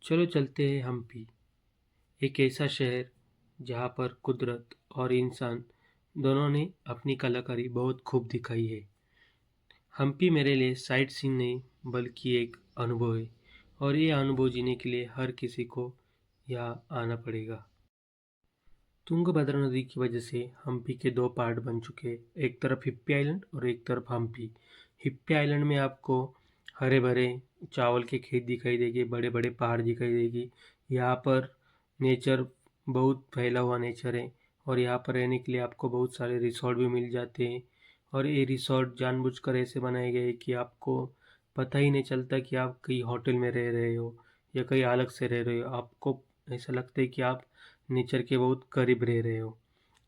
चलो चलते हैं हम्पी, एक ऐसा शहर जहाँ पर कुदरत और इंसान दोनों ने अपनी कलाकारी बहुत खूब दिखाई है। हम्पी मेरे लिए साइट सीइंग नहीं बल्कि एक अनुभव है और ये अनुभव जीने के लिए हर किसी को यहाँ आना पड़ेगा। तुंगभद्रा नदी की वजह से हम्पी के दो पार्ट बन चुके हैं, एक तरफ हिप्पी आइलैंड और एक तरफ हम्पी। हिप्पी आइलैंड में आपको हरे भरे चावल के खेत दिखाई देंगे, बड़े बड़े पहाड़ दिखाई देगी। यहाँ पर नेचर बहुत फैला हुआ नेचर है और यहाँ पर रहने के लिए आपको बहुत सारे रिसोर्ट भी मिल जाते हैं। और ये रिसोर्ट जानबूझकर ऐसे बनाए गए हैं कि आपको पता ही नहीं चलता कि आप कहीं होटल में रह रहे हो या कहीं अलग से रह रहे हो। आपको ऐसा लगता है कि आप नेचर के बहुत करीब रह रहे हो।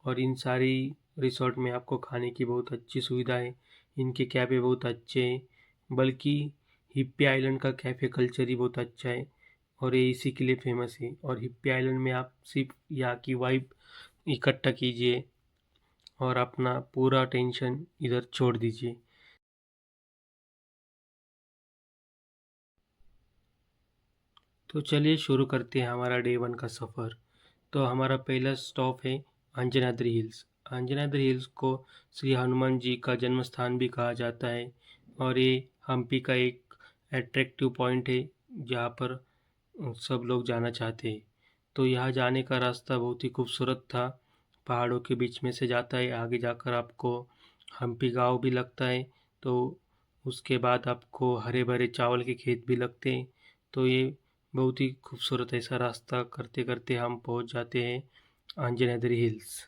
और इन सारी रिसोर्ट में आपको खाने की बहुत अच्छी सुविधा है। इनके कैफ़े बहुत अच्छे हैं, बल्कि हिप्पी आइलैंड का कैफ़े कल्चर ही बहुत अच्छा है और ये इसी के लिए फेमस है। और हिप्पी आइलैंड में आप सिर्फ यहाँ की वाइब इकट्ठा कीजिए और अपना पूरा टेंशन इधर छोड़ दीजिए। तो चलिए शुरू करते हैं हमारा डे 1 का सफ़र। तो हमारा पहला स्टॉप है अंजनाद्री हिल्स। अंजनाद्री हिल्स को श्री हनुमान जी का जन्म स्थान भी कहा जाता है और ये हम्पी का एक अट्रैक्टिव पॉइंट है जहाँ पर सब लोग जाना चाहते हैं। तो यहाँ जाने का रास्ता बहुत ही खूबसूरत था, पहाड़ों के बीच में से जाता है। आगे जाकर आपको हम्पी गाँव भी लगता है, तो उसके बाद आपको हरे भरे चावल के खेत भी लगते हैं। तो ये बहुत ही खूबसूरत ऐसा रास्ता करते करते हम पहुंच जाते हैं अंजनाद्री हिल्स।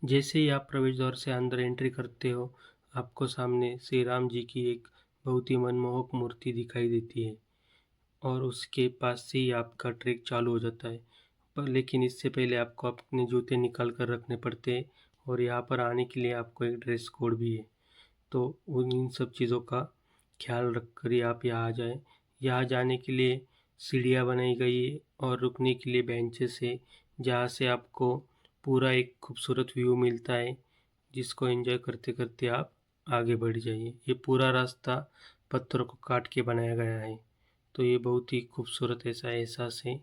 जैसे ही आप प्रवेश द्वार से अंदर एंट्री करते हो, आपको सामने श्री राम जी की एक बहुत ही मनमोहक मूर्ति दिखाई देती है और उसके पास से ही आपका ट्रैक चालू हो जाता है। पर लेकिन इससे पहले आपको अपने जूते निकाल कर रखने पड़ते हैं और यहाँ पर आने के लिए आपको एक ड्रेस कोड भी है। तो उन इन सब चीज़ों का ख्याल रख कर ही आप यहाँ आ जाएँ। यहाँ जाने के लिए सीढ़ियाँ बनाई गई है और रुकने के लिए बेंचेस है, जहाँ से आपको पूरा एक खूबसूरत व्यू मिलता है, जिसको एंजॉय करते करते आप आगे बढ़ जाइए। ये पूरा रास्ता पत्थरों को काट के बनाया गया है, तो ये बहुत ही खूबसूरत ऐसा एहसास है।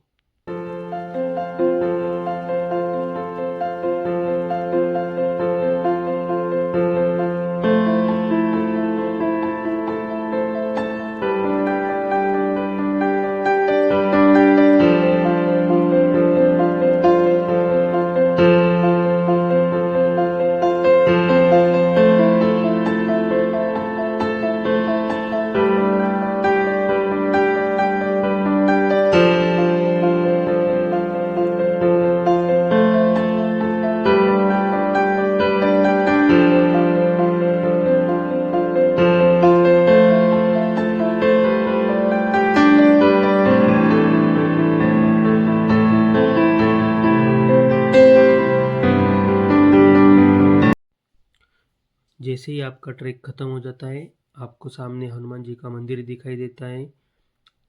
जैसे ही आपका ट्रैक ख़त्म हो जाता है, आपको सामने हनुमान जी का मंदिर दिखाई देता है।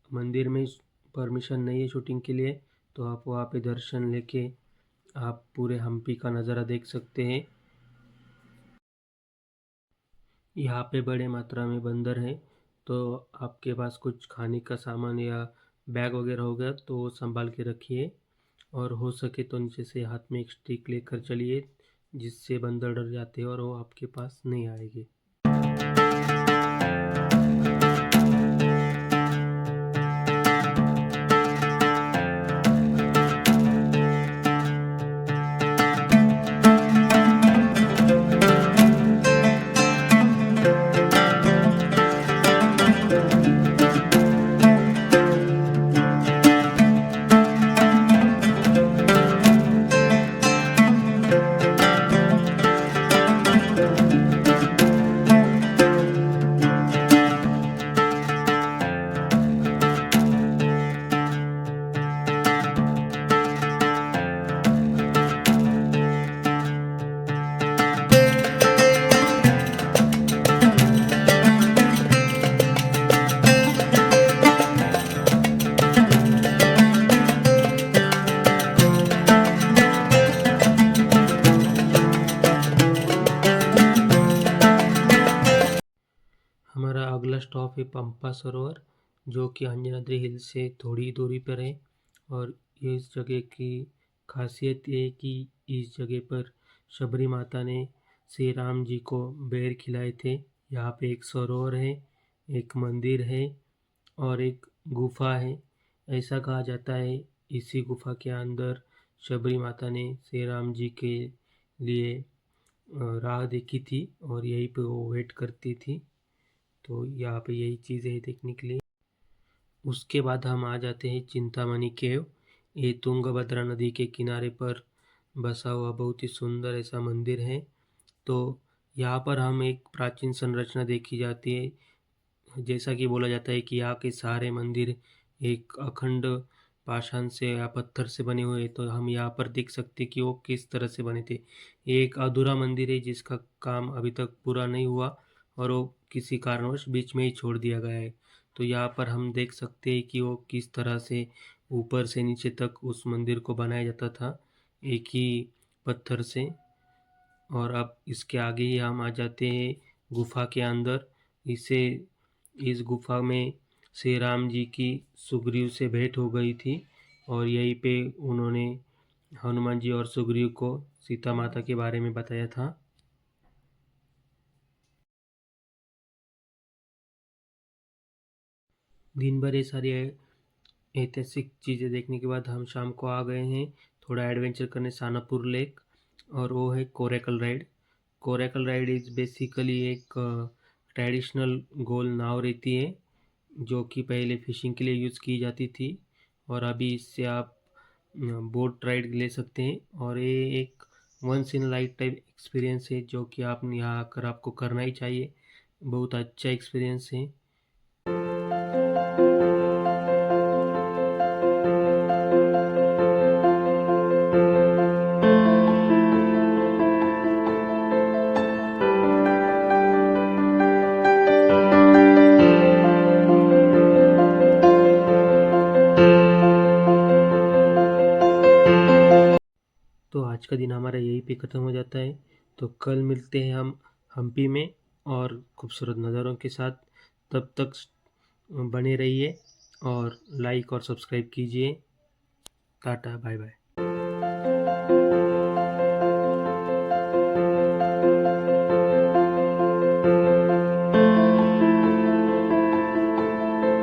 मंदिर में परमिशन नहीं है शूटिंग के लिए, तो आप वहाँ पे दर्शन लेके आप पूरे हम्पी का नज़ारा देख सकते हैं। यहाँ पे बड़े मात्रा में बंदर हैं, तो आपके पास कुछ खाने का सामान या बैग वगैरह होगा तो वो संभाल के रखिए और हो सके तो नीचे से हाथ में एक स्टिक लेकर चलिए, जिससे बंदर डर जाते हैं और वो आपके पास नहीं आएंगे। स्टॉप है पंपा सरोवर, जो कि अंजनाद्री हिल से थोड़ी दूरी पर है। और इस जगह की खासियत ये है कि इस जगह पर शबरी माता ने श्री राम जी को बेर खिलाए थे। यहाँ पे एक सरोवर है, एक मंदिर है और एक गुफा है। ऐसा कहा जाता है इसी गुफा के अंदर शबरी माता ने श्री राम जी के लिए राह देखी थी और यहीं पे वो वेट करती थी। तो यहाँ पे यही चीज़ है देखने के लिए। उसके बाद हम आ जाते हैं चिंतामणि केव। ये तुंगभद्रा नदी के किनारे पर बसा हुआ बहुत ही सुंदर ऐसा मंदिर है। तो यहाँ पर हम एक प्राचीन संरचना देखी जाती है। जैसा कि बोला जाता है कि यहाँ के सारे मंदिर एक अखंड पाषाण से या पत्थर से बने हुए हैं। तो हम यहाँ पर देख सकते कि वो किस तरह से बने थे। ये एक अधूरा मंदिर है जिसका काम अभी तक पूरा नहीं हुआ और वो किसी कारणवश बीच में ही छोड़ दिया गया है। तो यहाँ पर हम देख सकते हैं कि वो किस तरह से ऊपर से नीचे तक उस मंदिर को बनाया जाता था एक ही पत्थर से। और अब इसके आगे ही हम आ जाते हैं गुफा के अंदर। इस गुफा में श्री राम जी की सुग्रीव से भेंट हो गई थी और यहीं पे उन्होंने हनुमान जी और सुग्रीव को सीता माता के बारे में बताया था। दिन भर ये सारी ऐतिहासिक चीज़ें देखने के बाद हम शाम को आ गए हैं थोड़ा एडवेंचर करने सानापुर लेक, और वो है coracle ride. Coracle ride is basically एक ट्रेडिशनल गोल नाव रहती है जो कि पहले फिशिंग के लिए यूज़ की जाती थी, और अभी इससे आप बोट राइड ले सकते हैं। और ये एक once in lifetime experience है जो कि आप यहाँ आकर आपको करना ही चाहिए। बहुत अच्छा एक्सपीरियंस है। तो आज का दिन हमारा यहीं पे ख़त्म हो जाता है। तो कल मिलते हैं हम हम्पी में और खूबसूरत नज़ारों के साथ। तब तक बने रहिए और लाइक और सब्सक्राइब कीजिए। Tata bye bye.